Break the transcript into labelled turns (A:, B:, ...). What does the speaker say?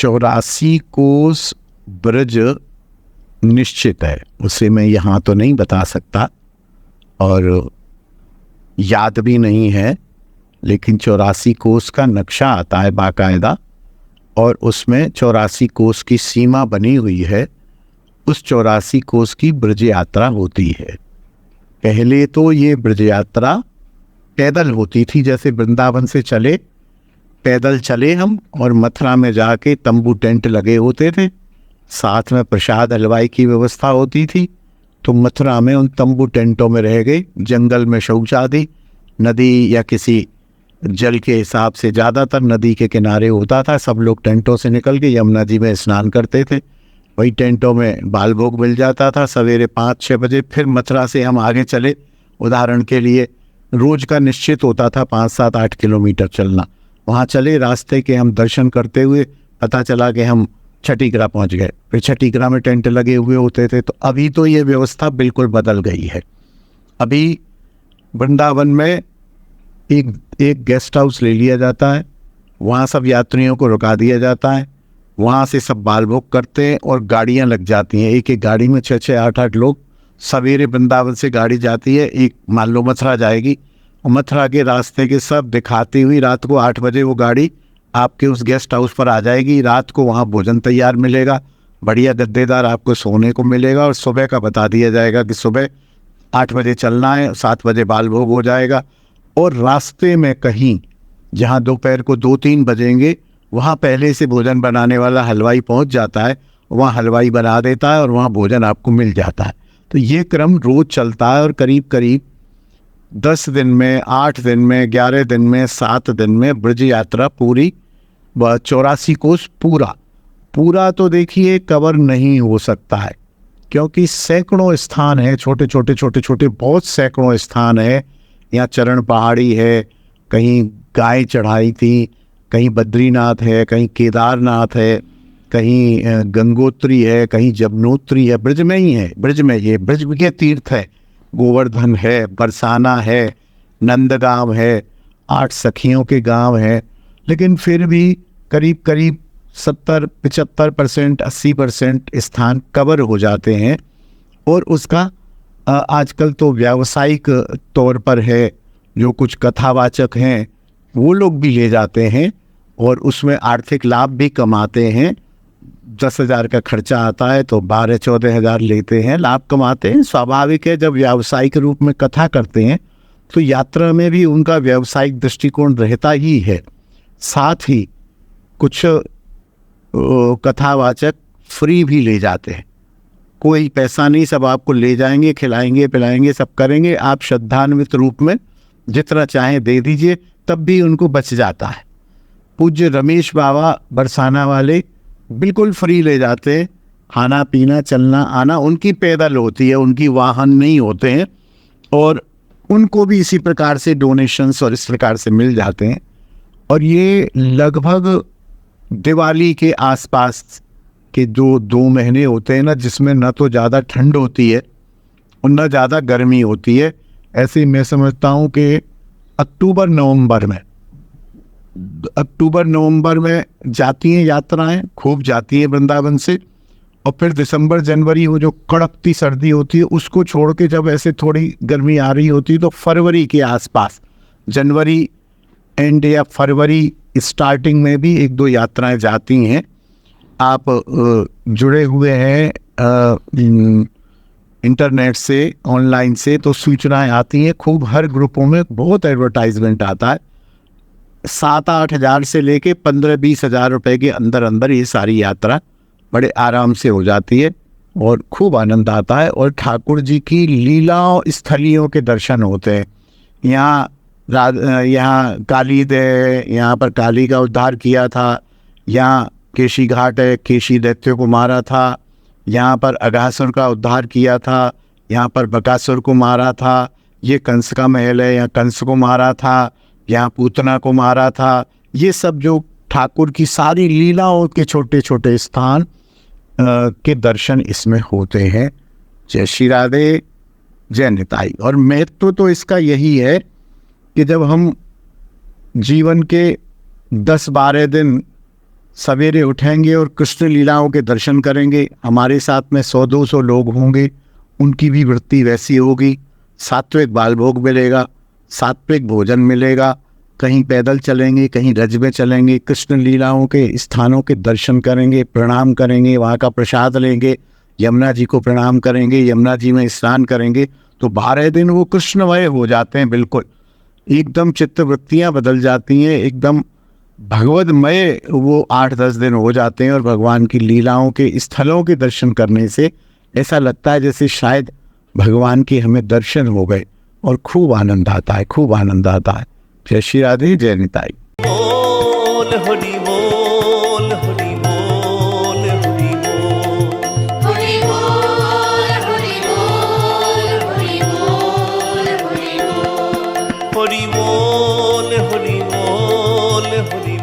A: 84 कोस ब्रज निश्चित है, उसे मैं यहाँ तो नहीं बता सकता और याद भी नहीं है, लेकिन 84 कोस का नक्शा आता है बाकायदा और उसमें 84 कोस की सीमा बनी हुई है। उस 84 कोस की ब्रज यात्रा होती है। पहले तो ये ब्रज यात्रा पैदल होती थी, जैसे वृंदावन से चले पैदल चले हम और मथुरा में जाके तंबू टेंट लगे होते थे, साथ में प्रसाद हलवाई की व्यवस्था होती थी। तो मथुरा में उन तंबू टेंटों में रह गए, जंगल में शौचालय, नदी या किसी जल के हिसाब से ज़्यादातर नदी के किनारे होता था। सब लोग टेंटों से निकल के यमुना जी में स्नान करते थे, वही टेंटों में बाल भोग मिल जाता था सवेरे 5-6 बजे। फिर मथुरा से हम आगे चले, उदाहरण के लिए रोज का निश्चित होता था 5-7-8 किलोमीटर चलना। वहाँ चले, रास्ते के हम दर्शन करते हुए पता चला कि हम छठीगरा पहुँच गए। फिर छठीगरा में टेंट लगे हुए होते थे। तो अभी तो ये व्यवस्था बिल्कुल बदल गई है। अभी वृंदावन में एक गेस्ट हाउस ले लिया जाता है, वहाँ सब यात्रियों को रुका दिया जाता है, वहाँ से सब बाल भोग करते हैं और गाड़ियाँ लग जाती हैं। एक एक गाड़ी में 6-6, 8-8 लोग। सवेरे वृंदावन से गाड़ी जाती है, एक मान लो मथुरा जाएगी, और मथुरा के रास्ते के सब दिखाती हुई रात को 8 बजे वो गाड़ी आपके उस गेस्ट हाउस पर आ जाएगी। रात को वहाँ भोजन तैयार मिलेगा, बढ़िया गद्देदार आपको सोने को मिलेगा, और सुबह का बता दिया जाएगा कि सुबह 8 बजे चलना है, 7 बजे बाल भोग हो जाएगा। और रास्ते में कहीं जहाँ दोपहर को 2-3 बजेंगे, वहाँ पहले से भोजन बनाने वाला हलवाई पहुँच जाता है, वहाँ हलवाई बना देता है और वहाँ भोजन आपको मिल जाता है। तो ये क्रम रोज चलता है और करीब करीब 10 दिन में, 8 दिन में, 11 दिन में, 7 दिन में ब्रज यात्रा पूरी 84 कोस पूरा तो देखिए कवर नहीं हो सकता है, क्योंकि सैकड़ों स्थान है, छोटे छोटे बहुत सैकड़ों स्थान है। यहाँ चरण पहाड़ी है, कहीं गाय चढ़ाई थी, कहीं बद्रीनाथ है, कहीं केदारनाथ है, कहीं गंगोत्री है, कहीं जमुनोत्री है। ब्रज में ही है, ब्रज में ये ब्रज के तीर्थ है। गोवर्धन है, बरसाना है, नंदगांव है, 8 सखियों के गांव है। लेकिन फिर भी करीब करीब 70-75%, 80% स्थान कवर हो जाते हैं। और उसका आजकल तो व्यावसायिक तौर पर है, जो कुछ कथावाचक हैं वो लोग भी ले जाते हैं और उसमें आर्थिक लाभ भी कमाते हैं। 10,000 का खर्चा आता है तो 12-14 हज़ार लेते हैं, लाभ कमाते हैं। स्वाभाविक है, जब व्यावसायिक रूप में कथा करते हैं तो यात्रा में भी उनका व्यावसायिक दृष्टिकोण रहता ही है। साथ ही कुछ कथावाचक फ्री भी ले जाते हैं, कोई पैसा नहीं, सब आपको ले जाएंगे, खिलाएंगे पिलाएंगे, सब करेंगे। आप श्रद्धान्वित रूप में जितना चाहें दे दीजिए, तब भी उनको बच जाता है। पूज्य रमेश बाबा बरसाना वाले बिल्कुल फ्री ले जाते हैं, खाना पीना चलना आना उनकी पैदल होती है, उनकी वाहन नहीं होते हैं, और उनको भी इसी प्रकार से डोनेशंस और इस प्रकार से मिल जाते हैं। और ये लगभग दिवाली के आसपास के जो 2 महीने होते हैं ना, जिसमें न तो ज़्यादा ठंड होती है और न ज़्यादा गर्मी होती है। ऐसे मैं समझता हूँ कि अक्टूबर नवंबर में जाती हैं यात्राएं, खूब जाती हैं वृंदावन से। और फिर दिसंबर जनवरी वो जो कड़कती सर्दी होती है उसको छोड़ के जब ऐसे थोड़ी गर्मी आ रही होती है तो फरवरी के आसपास, जनवरी एंड या फरवरी स्टार्टिंग में भी 1-2 यात्राएं जाती हैं। आप जुड़े हुए हैं इंटरनेट से, ऑनलाइन से, तो सूचनाएं आती हैं खूब। हर ग्रुपों में बहुत एडवर्टाइजमेंट आता है। 7-8 हज़ार से लेके 15-20 हज़ार रुपए के अंदर अंदर ये सारी यात्रा बड़े आराम से हो जाती है और खूब आनंद आता है। और ठाकुर जी की लीलाओं स्थलियों के दर्शन होते हैं। यहाँ काली है, यहाँ पर काली का उद्धार किया था। यहाँ केशी घाट है, केशी दैत्य को मारा था। यहाँ पर अघासुर का उद्धार किया था, यहाँ पर बकासुर को मारा था। ये कंस का महल है, यहाँ कंस को मारा था, यहाँ पूतना को मारा था। ये सब जो ठाकुर की सारी लीलाओं के छोटे छोटे स्थान के दर्शन इसमें होते हैं। जय श्री राधे, जय निताई। और महत्व तो इसका यही है कि जब हम जीवन के 10-12 दिन सवेरे उठेंगे और कृष्ण लीलाओं के दर्शन करेंगे। हमारे साथ में 100-200 लोग होंगे, उनकी भी वृत्ति वैसी होगी। सात्विक बालभोग मिलेगा, सात्विक भोजन मिलेगा। कहीं पैदल चलेंगे, कहीं रज में चलेंगे, कृष्ण लीलाओं के स्थानों के दर्शन करेंगे, प्रणाम करेंगे, वहाँ का प्रसाद लेंगे, यमुना जी को प्रणाम करेंगे, यमुना जी में स्नान करेंगे। तो 12 दिन वो कृष्णमय हो जाते हैं, बिल्कुल एकदम चित्तवृत्तियाँ बदल जाती हैं, एकदम भगवदमय वो 8-10 दिन हो जाते हैं। और भगवान की लीलाओं के स्थलों के दर्शन करने से ऐसा लगता है जैसे शायद भगवान के हमें दर्शन हो गए, और खूब आनंद आता है, खूब आनंद आता है। जय श्री राधे, जय निताई।
B: बोल हरि बोल, हरि बोल, हरि बोल,
C: हरि बोल, हरि बोल, हरि बोल, हरि बोल।
B: हरि बोल, हरि बोल, हरि